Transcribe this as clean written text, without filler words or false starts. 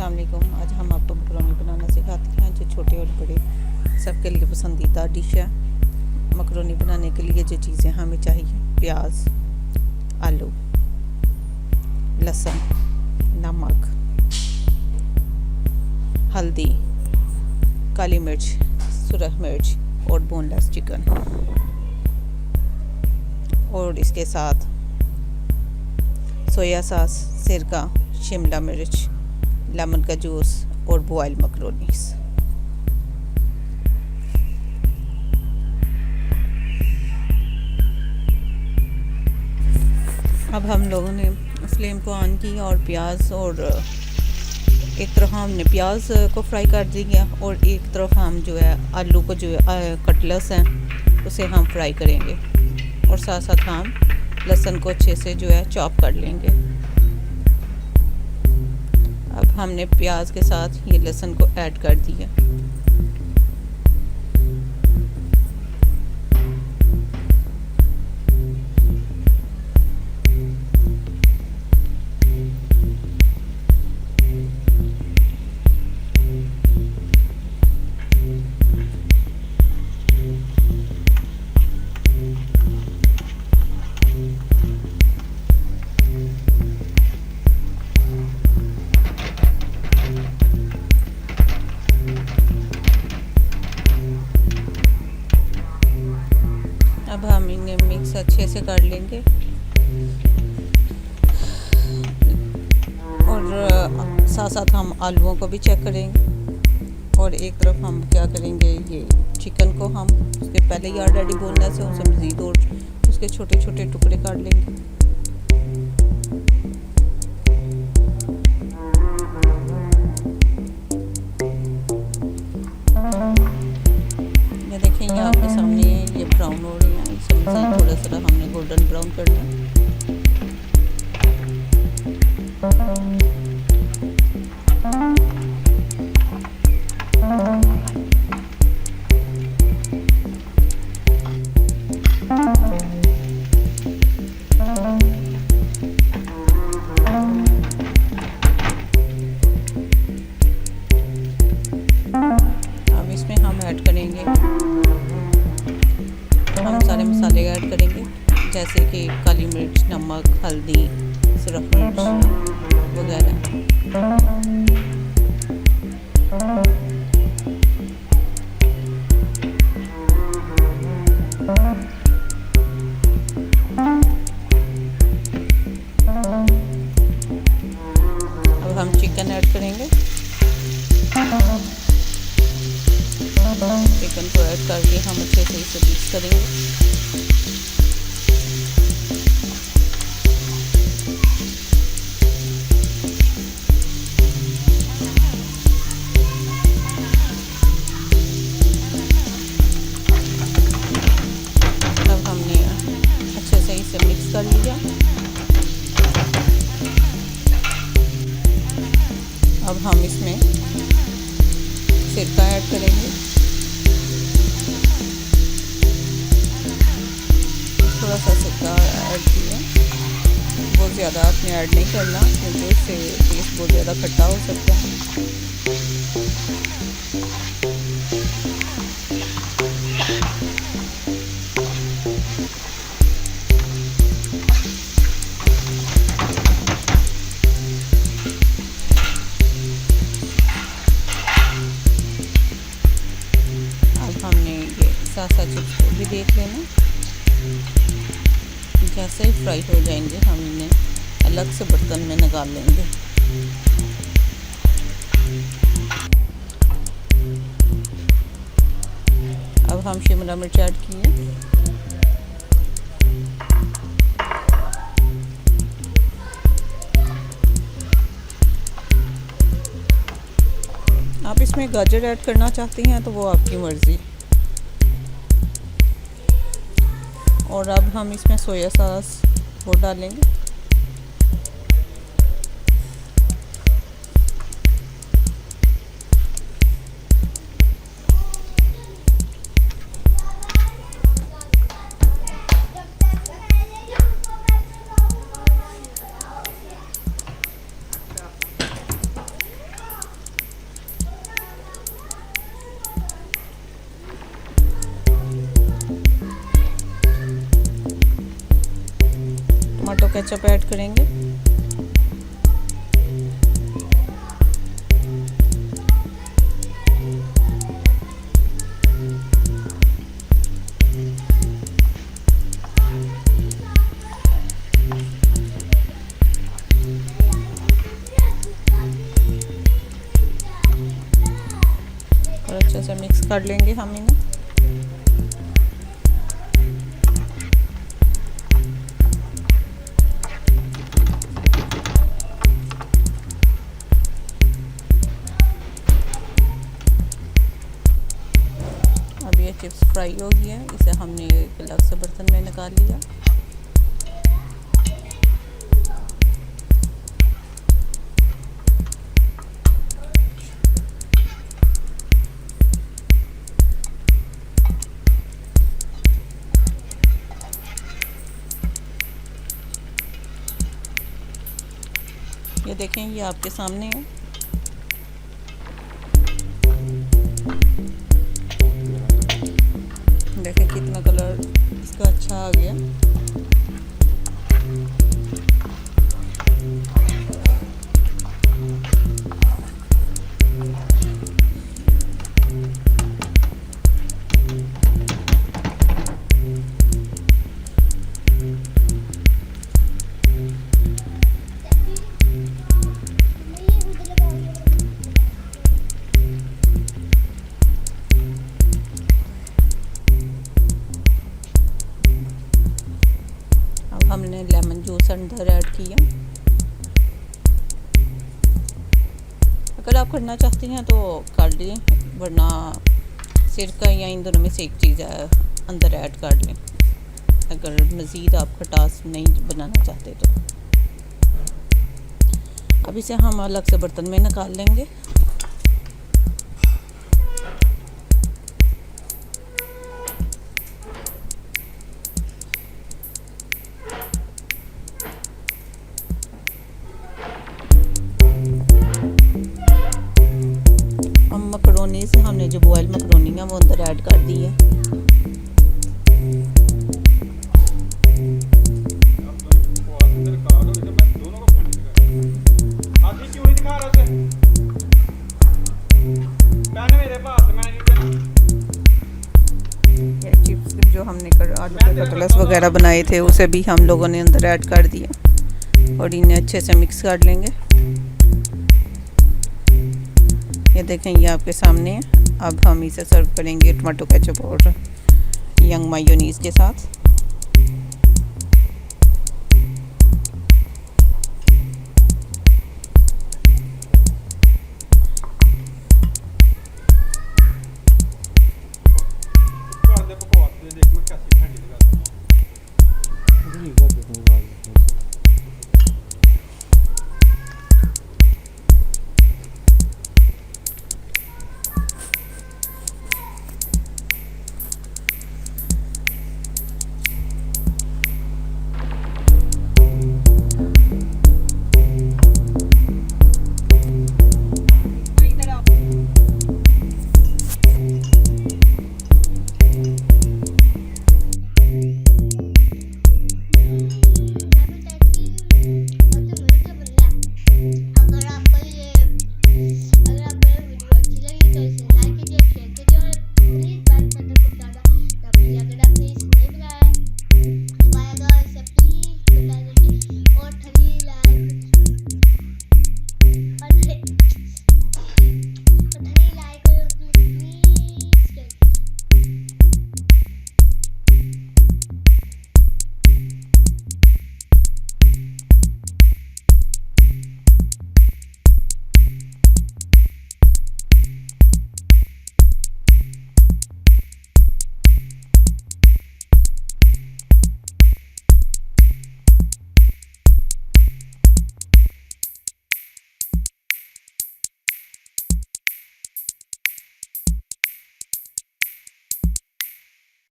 अस्सलाम वालेकुम। आज हम आपको मकरोनी बनाना सिखाते हैं, जो छोटे और बड़े सबके लिए पसंदीदा डिश है। मकरोनी बनाने के लिए जो चीज़ें हमें चाहिए: प्याज, आलू, लहसुन, नमक, हल्दी, काली मिर्च, सुरख मिर्च और बोनलेस चिकन। और इसके साथ सोया सॉस, सिरका, शिमला मिर्च, लेमन का जूस और बॉयल मकरोनीस। अब हम लोगों ने फ्लेम को ऑन किया और प्याज और एक तरफ हमने प्याज को फ्राई कर दिया और एक तरफ हम जो है आलू को जो कटलेट्स हैं उसे हम फ्राई करेंगे और साथ साथ हम लहसुन को अच्छे से जो है चॉप कर लेंगे। अब हमने प्याज के साथ ये लहसुन को ऐड कर दिया। अब हम इन्हें मिक्स अच्छे से कर लेंगे और साथ साथ हम आलूओं को भी चेक करेंगे। और एक तरफ हम क्या करेंगे, ये चिकन को हम उसके पहले ही ऑलरेडी बोनलेस से उसे मज़ीद और उसके छोटे छोटे टुकड़े काट लेंगे। ये देखें, ये आपके सामने ये ब्राउन हो रही है, इसे मज़ीद थोड़ा सा हमने गोल्डन ब्राउन करना है। अब इसमें हम ऐड करेंगे, हम सारे मसाले ऐड करेंगे, जैसे कि काली मिर्च, नमक, हल्दी, सुरख मिर्च वगैरह। अब हम चिकन ऐड करेंगे। चिकन को ऐड करके हम अच्छे से इसे मिक्स करेंगे। अब हमने अच्छे से इसे मिक्स कर लिया। अब हम इसमें सिरका ऐड करेंगे। थोड़ा सा सिरका ऐड किया, बहुत ज़्यादा आपने ऐड नहीं करना क्योंकि इससे टेस्ट बहुत ज़्यादा खट्टा हो सकता है। अब हमने ये साथ साथ चिप्स को भी देख लेना, जैसे ही फ्राई हो जाएंगे हम इन्हें अलग से बर्तन में निकाल लेंगे। अब हम शिमला मिर्च ऐड किए। आप इसमें गाजर ऐड करना चाहती हैं तो वो आपकी मर्ज़ी। और अब हम इसमें सोया सॉस वो डालेंगे। केचप ऐड करेंगे। और अच्छे से मिक्स कर लेंगे हम इन्हें। अब ये चिप्स फ्राई हो गई है, इसे हमने एक अलग से बर्तन में निकाल लिया। ये देखें, ये आपके सामने है। देखें कितना कलर इसका अच्छा आ गया। हमने लेमन जूस अंदर ऐड किया। अगर आप करना चाहती हैं तो कर लें, वरना सिरका या इन दोनों में से एक चीज़ अंदर ऐड कर लें, अगर मज़ीद आप खटास नहीं बनाना चाहते तो। अब इसे हम अलग से बर्तन में निकाल लेंगे। मकरोनी से हमने जो बॉयल मकरोनी है वो अंदर ऐड कर दी है। ये चिप्स जो हमने आलू के कटलेट्स वगैरह बनाए थे उसे भी हम लोगों ने अंदर ऐड कर दिया और इन्हें अच्छे से मिक्स कर लेंगे। ये देखें, ये आपके सामने है। अब हम इसे सर्व करेंगे टमाटो केचप और यंग मायोनीज़ के साथ।